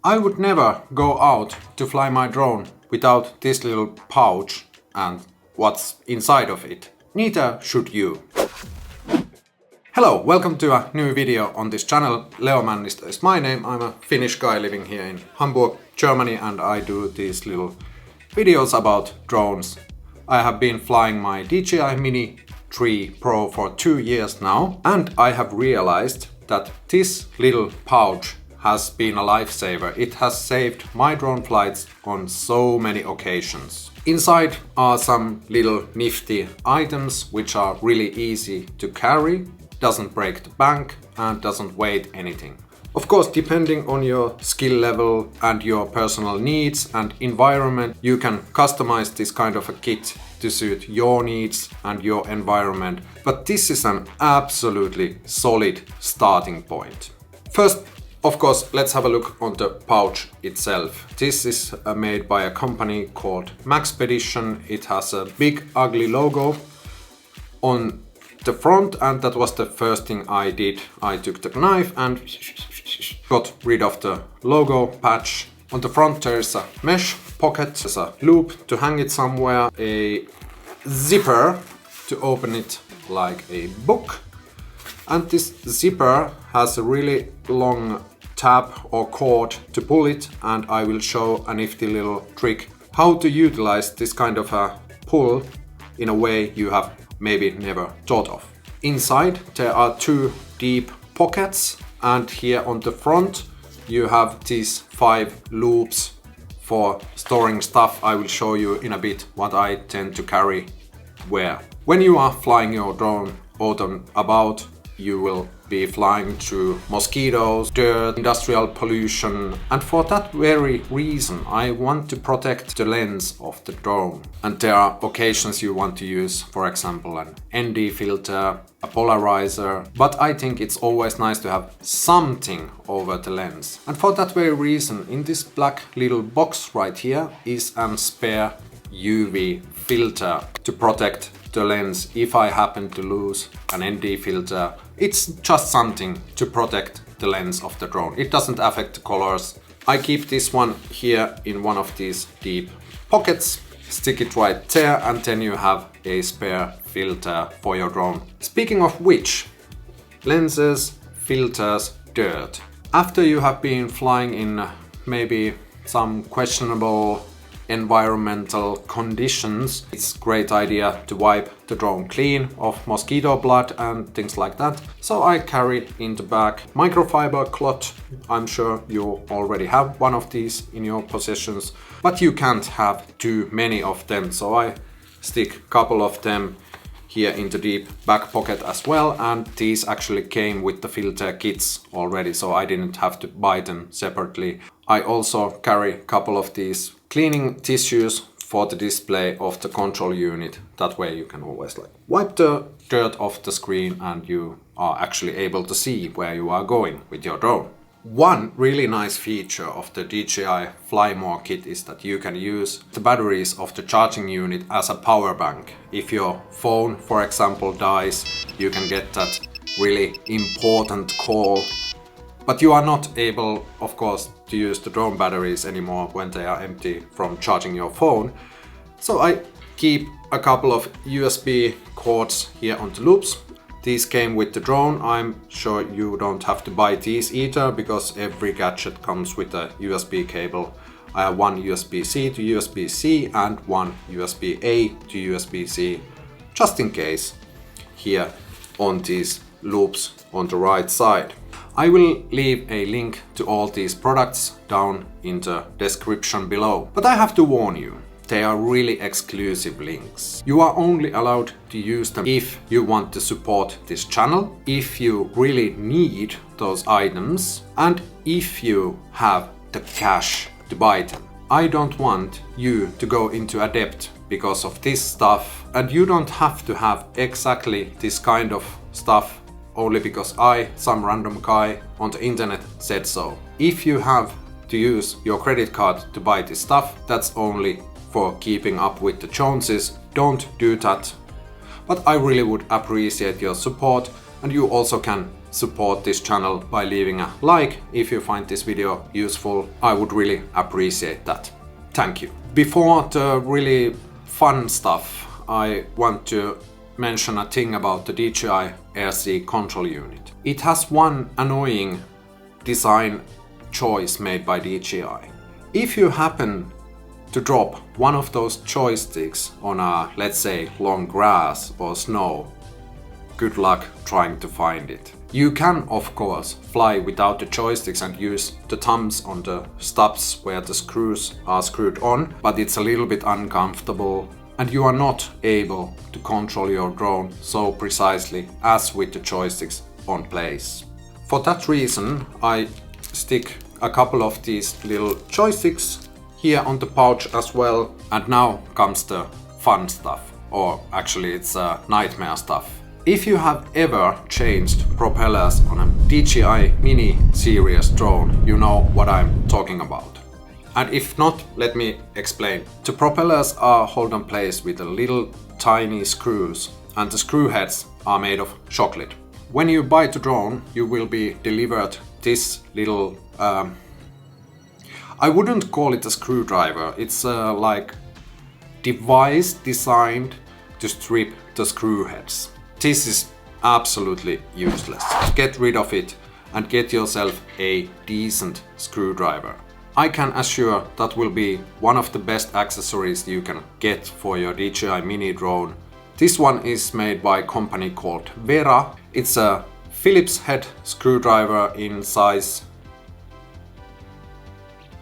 I would never go out to fly my drone without this little pouch and what's inside of it. Neither should you. Hello, welcome to a new video on this channel. Leo Männistö is my name. I'm a Finnish guy living here in Hamburg, Germany, and I do these little videos about drones. I have been flying my DJI Mini 3 Pro for 2 years now, and I have realized that this little pouch has been a lifesaver. It has saved my drone flights on so many occasions. Inside are some little nifty items which are really easy to carry, doesn't break the bank and doesn't weigh anything. Of course, depending on your skill level and your personal needs and environment, you can customize this kind of a kit to suit your needs and your environment. But this is an absolutely solid starting point. First, of course, let's have a look on the pouch itself. This is made by a company called Maxpedition. It has a big ugly logo on the front, and that was the first thing I did. I took the knife and got rid of the logo patch. On the front there is a mesh pocket, there's a loop to hang it somewhere, a zipper to open it like a book, and this zipper has a really long tab or cord to pull it, and I will show a nifty little trick how to utilize this kind of a pull in a way you have maybe never thought of. Inside there are 2 deep pockets, and here on the front you have these 5 loops for storing stuff. I will show you in a bit what I tend to carry where. When you are flying your drone out and about, you will be flying through mosquitoes, dirt, industrial pollution, and for that very reason I want to protect the lens of the drone. And there are occasions you want to use, for example, an ND filter, a polarizer, but I think it's always nice to have something over the lens. And for that very reason, in this black little box right here is a spare UV filter to protect the lens if I happen to lose an ND filter. It's just something to protect the lens of the drone. It doesn't affect the colors. I keep this one here in one of these deep pockets, stick it right there, and then you have a spare filter for your drone. Speaking of which, lenses, filters, dirt. After you have been flying in maybe some questionable environmental conditions, it's a great idea to wipe the drone clean of mosquito blood and things like that. So I carry in the back microfiber cloth. I'm sure you already have one of these in your possessions, but you can't have too many of them. So I stick a couple of them here in the deep back pocket as well, and these actually came with the filter kits already, so I didn't have to buy them separately. I also carry a couple of these cleaning tissues for the display of the control unit. That way you can always wipe the dirt off the screen and you are actually able to see where you are going with your drone. One really nice feature of the DJI Fly More kit is that you can use the batteries of the charging unit as a power bank. If your phone, for example, dies, you can get that really important call. But you are not able, of course, to use the drone batteries anymore when they are empty from charging your phone. So I keep a couple of USB cords here on the loops. These came with the drone. I'm sure you don't have to buy these either, because every gadget comes with a USB cable. I have one USB-C to USB-C and one USB-A to USB-C, just in case, here on these loops on the right side. I will leave a link to all these products down in the description below. But I have to warn you, they are really exclusive links. You are only allowed to use them if you want to support this channel, if you really need those items, and if you have the cash to buy them. I don't want you to go into a debt because of this stuff, and you don't have to have exactly this kind of stuff only because I, some random guy on the internet, said so. If you have to use your credit card to buy this stuff, that's only for keeping up with the Joneses. Don't do that. But I really would appreciate your support, and you also can support this channel by leaving a like if you find this video useful. I would really appreciate that. Thank you. Before the really fun stuff, I want to mention a thing about the DJI RC control unit. It has one annoying design choice made by DJI. If you happen to drop one of those joysticks on a, let's say, long grass or snow, good luck trying to find it. You can, of course, fly without the joysticks and use the thumbs on the stubs where the screws are screwed on, but it's a little bit uncomfortable and you are not able to control your drone so precisely as with the joysticks on place. For that reason, I stick a couple of these little joysticks here on the pouch as well. And now comes the fun stuff, or actually it's nightmare stuff. If you have ever changed propellers on a DJI Mini series drone, you know what I'm talking about. And if not, let me explain. The propellers are held in place with a little tiny screws, and the screw heads are made of chocolate. When you buy the drone, you will be delivered this little I wouldn't call it a screwdriver. It's like device designed to strip the screw heads. This is absolutely useless. Get rid of it and get yourself a decent screwdriver. I can assure that will be one of the best accessories you can get for your DJI Mini drone. This one is made by a company called Vera. It's a Phillips head screwdriver in size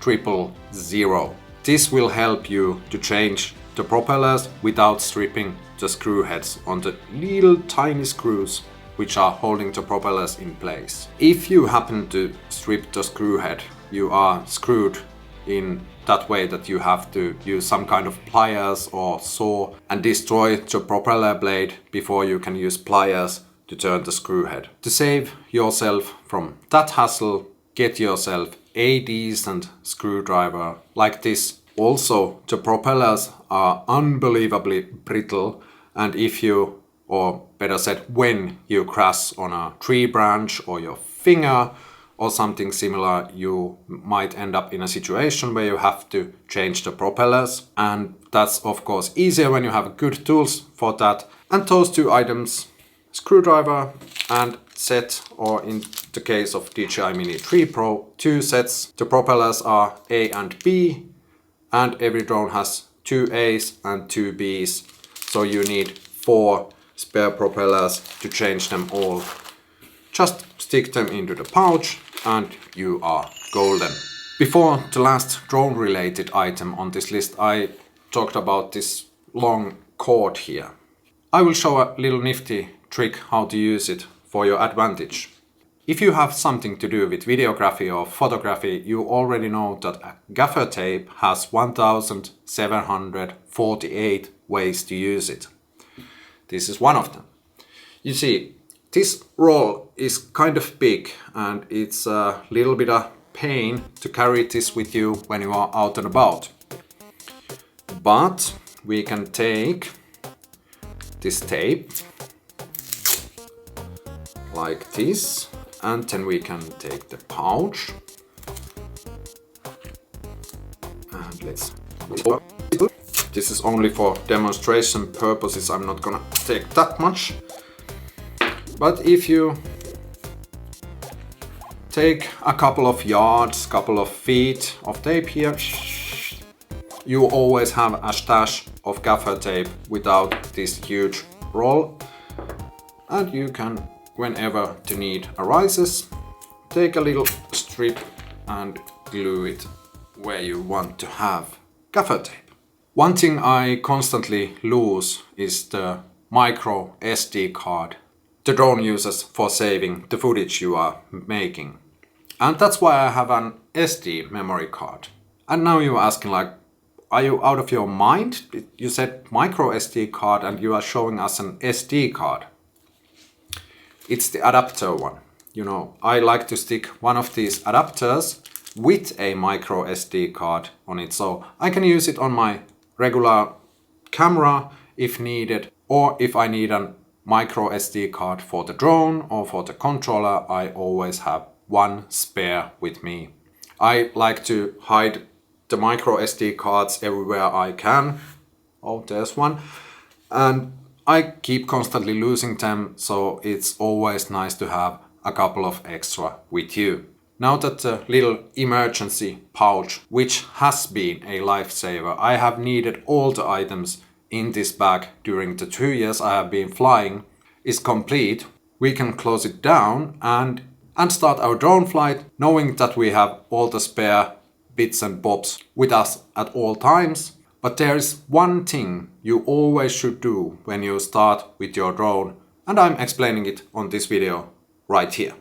000. This will help you to change the propellers without stripping the screw heads on the little tiny screws which are holding the propellers in place. If you happen to strip the screw head, you are screwed in that way that you have to use some kind of pliers or saw and destroy the propeller blade before you can use pliers to turn the screw head. To save yourself from that hassle, get yourself a decent screwdriver like this. Also, the propellers are unbelievably brittle, and if you, or better said, when you crash on a tree branch or your finger or something similar, you might end up in a situation where you have to change the propellers, and that's of course easier when you have good tools for that. And those two items, screwdriver and set, or in the case of DJI Mini 3 Pro, 2 sets. The propellers are A and B, and every drone has 2 A's and 2 B's, so you need 4 spare propellers to change them all. Just stick them into the pouch and you are golden. Before the last drone related item on this list, I talked about this long cord here. I will show a little nifty trick how to use it for your advantage. If you have something to do with videography or photography, you already know that a gaffer tape has 1748 ways to use it. This is one of them. You see, this roll is kind of big and it's a little bit of pain to carry this with you when you are out and about. But we can take this tape like this, and then we can take the pouch and this is only for demonstration purposes. I'm not gonna take that much, but if you take a couple of yards, couple of feet of tape here, you always have a stash of gaffer tape without this huge roll, and you can, whenever the need arises, take a little strip and glue it where you want to have gaffer tape. One thing I constantly lose is the micro SD card the drone uses for saving the footage you are making. And that's why I have an SD memory card. And now you're asking, like, are you out of your mind? You said micro SD card and you are showing us an SD card. It's the adapter one. You know, I like to stick one of these adapters with a micro SD card on it, so I can use it on my regular camera if needed, or if I need an micro SD card for the drone or for the controller, I always have one spare with me. I like to hide the micro SD cards everywhere I can. Oh, there's one. And I keep constantly losing them, so it's always nice to have a couple of extra with you. Now that the little emergency pouch, which has been a lifesaver, I have needed all the items in this bag during the 2 years I have been flying, is complete, we can close it down and start our drone flight, knowing that we have all the spare bits and bobs with us at all times. But there is one thing you always should do when you start with your drone, and I'm explaining it on this video right here.